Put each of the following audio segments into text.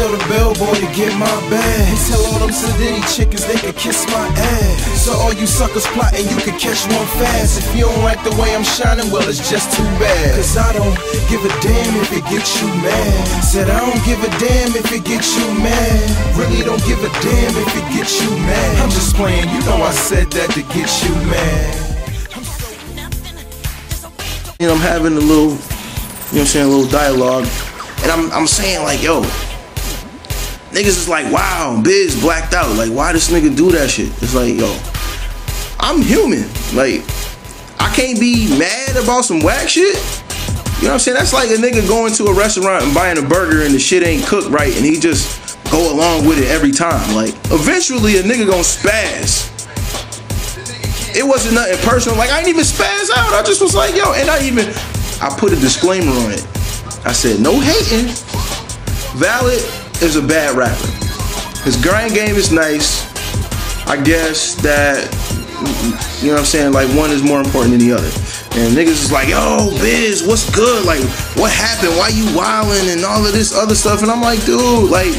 tell the bellboy to get my bag. He tell all them Sadiddy chickens they could kiss my ass. So all you suckers plotting, you could catch one fast. If you don't like the way I'm shining, well, it's just too bad. Cause I don't give a damn if it gets you mad. Said I don't give a damn if it gets you mad. Really don't give a damn if it gets you mad. I'm just playing, you know I said that to get you mad. You know, I'm having a little, you know what I'm saying, a little dialogue, and I'm saying like, yo, niggas is like, wow, Biz blacked out. Like, why this nigga do that shit? It's like, yo, I'm human. Like, I can't be mad about some whack shit. You know what I'm saying? That's like a nigga going to a restaurant and buying a burger and the shit ain't cooked right, and he just go along with it every time. Like, eventually a nigga gonna spaz. It wasn't nothing personal. Like, I ain't even spaz out. I just was like, yo, and I put a disclaimer on it. I said, no hating. Valid is a bad rapper. His grind game is nice. I guess that, you know what I'm saying, like, one is more important than the other. And niggas is like, yo, Biz, what's good? Like, what happened? Why you wildin' and all of this other stuff? And I'm like, dude, like,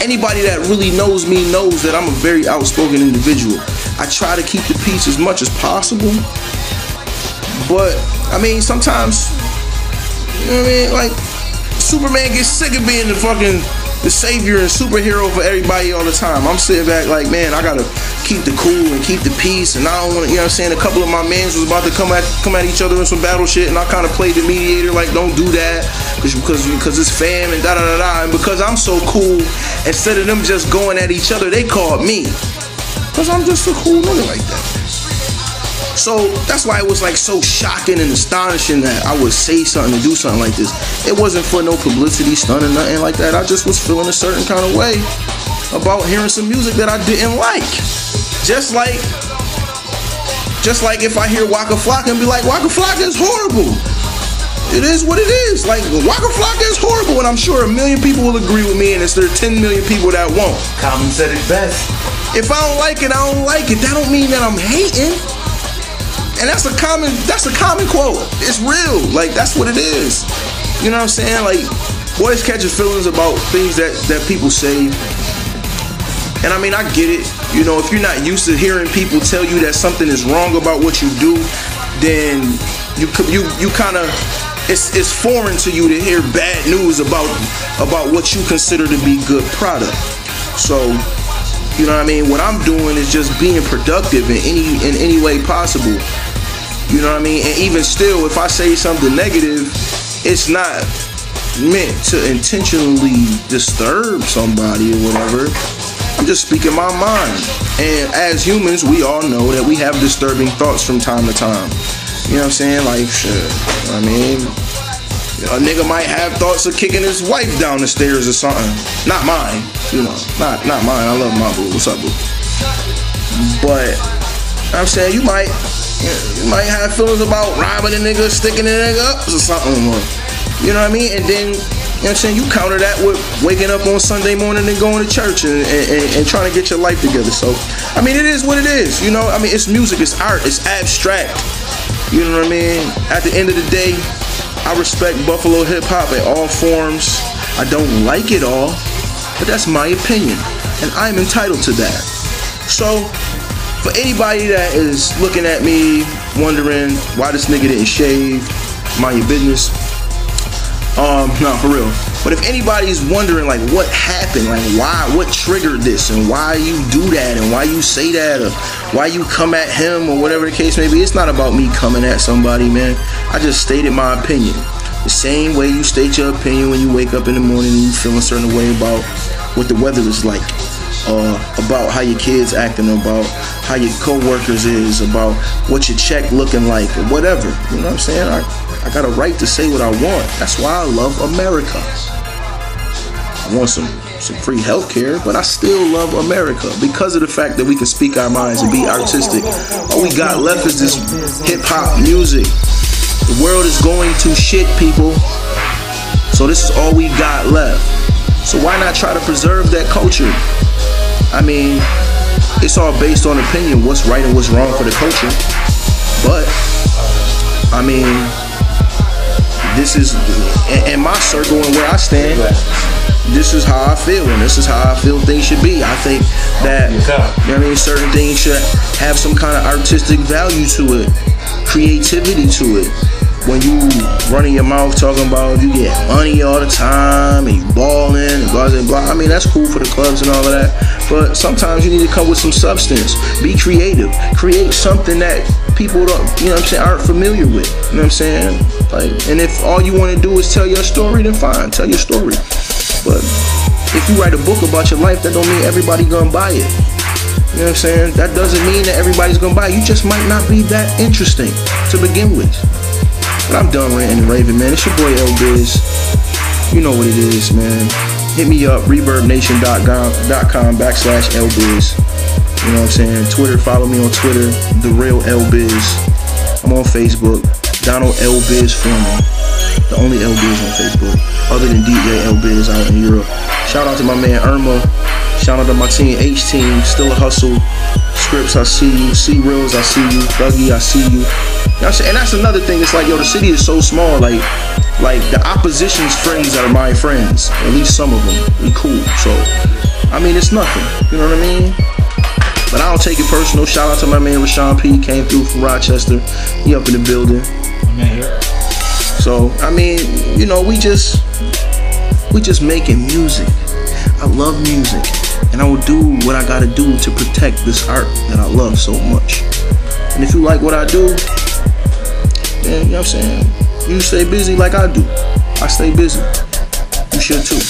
anybody that really knows me knows that I'm a very outspoken individual. I try to keep the peace as much as possible. But, I mean, sometimes, you know what I mean? Like, Superman gets sick of being the savior and superhero for everybody all the time. I'm sitting back like, man, I gotta keep the cool and keep the peace, and I don't wanna, you know what I'm saying? A couple of my mans was about to come at each other in some battle shit, and I kinda played the mediator, like, don't do that, because it's fam and da-da-da-da. And because I'm so cool, instead of them just going at each other, they called me. Because I'm just a cool nigga like that. So that's why it was like so shocking and astonishing that I would say something and do something like this. It wasn't for no publicity stunt or nothing like that. I just was feeling a certain kind of way about hearing some music that I didn't like. Just like if I hear Waka Flocka and be like, Waka Flocka is horrible. It is what it is. Like, Waka Flocka is horrible, and I'm sure 1 million people will agree with me, and it's there 10 million people that won't. Common said it best. If I don't like it, I don't like it. That don't mean that I'm hating. And that's a common quote. It's real. Like, that's what it is. You know what I'm saying? Like, boys catching feelings about things that people say. And I mean, I get it. You know, if you're not used to hearing people tell you that something is wrong about what you do, then you kind of, it's foreign to you to hear bad news about what you consider to be good product. So, you know what I mean? What I'm doing is just being productive in any way possible. You know what I mean? And even still, if I say something negative, it's not meant to intentionally disturb somebody or whatever. I'm just speaking my mind. And as humans, we all know that we have disturbing thoughts from time to time. You know what I'm saying? Like, shit. I mean, a nigga might have thoughts of kicking his wife down the stairs or something. Not mine, you know. Not mine. I love my boo. What's up, boo? But I'm saying you might have feelings about robbing a nigga, sticking a nigga up or something. You know what I mean? And then, you know what I'm saying, you counter that with waking up on Sunday morning and going to church and trying to get your life together. So, I mean, it is what it is. You know, I mean, it's music, it's art, it's abstract. You know what I mean? At the end of the day, I respect Buffalo hip-hop in all forms. I don't like it all, but that's my opinion, and I'm entitled to that. So, for anybody that is looking at me, wondering why this nigga didn't shave, mind your business. No, for real. But if anybody's wondering, like, what happened, like, what triggered this, and why you do that, and why you say that, or why you come at him, or whatever the case may be, it's not about me coming at somebody, man. I just stated my opinion. The same way you state your opinion when you wake up in the morning and you feel a certain way about what the weather is like, about how your kids acting, about how your co-workers is, about what your check looking like, or whatever. You know what I'm saying? I got a right to say what I want. That's why I love America. I want some free healthcare, but I still love America because of the fact that we can speak our minds and be artistic. All we got left is this hip-hop music. The world is going to shit, people. So this is all we got left. So why not try to preserve that culture? I mean, it's all based on opinion, what's right and what's wrong for the culture. But, I mean, this is, in my circle and where I stand, this is how I feel, and this is how I feel things should be. I think that, you know what I mean, certain things should have some kind of artistic value to it, creativity to it. When you running your mouth talking about you get money all the time and you balling and blah blah blah, I mean, that's cool for the clubs and all of that, but sometimes you need to come with some substance. Be creative, create something that people don't, you know what I'm saying, aren't familiar with. You know what I'm saying? Like, and if all you want to do is tell your story, then fine, tell your story. But if you write a book about your life, that don't mean everybody gonna buy it. You know what I'm saying? That doesn't mean that everybody's gonna buy it. You just might not be that interesting to begin with. But I'm done ranting and raving, man. It's your boy L-Biz. You know what it is, man. Hit me up, reverbnation.com/L-Biz. You know what I'm saying? Twitter, follow me on Twitter, The Real L-Biz. I'm on Facebook, Donald L-Biz Foreman. The only L-Biz on Facebook, other than DJ L-Biz out in Europe. Shout out to my man Irma. Shout out to my team, H-Team, Still a Hustle. Scripts, I see you. C-Reels, I see you. Dougie, I see you. And that's another thing. It's like, yo, the city is so small. Like the opposition's friends are my friends. At least some of them. We cool. So, I mean, it's nothing. You know what I mean? But I don't take it personal. Shout out to my man Rashawn P. Came through from Rochester. He up in the building. So, I mean, you know, we just making music. I love music. And I will do what I gotta do to protect this art that I love so much. And if you like what I do, then, you know what I'm saying, you stay busy like I do. I stay busy. You should too.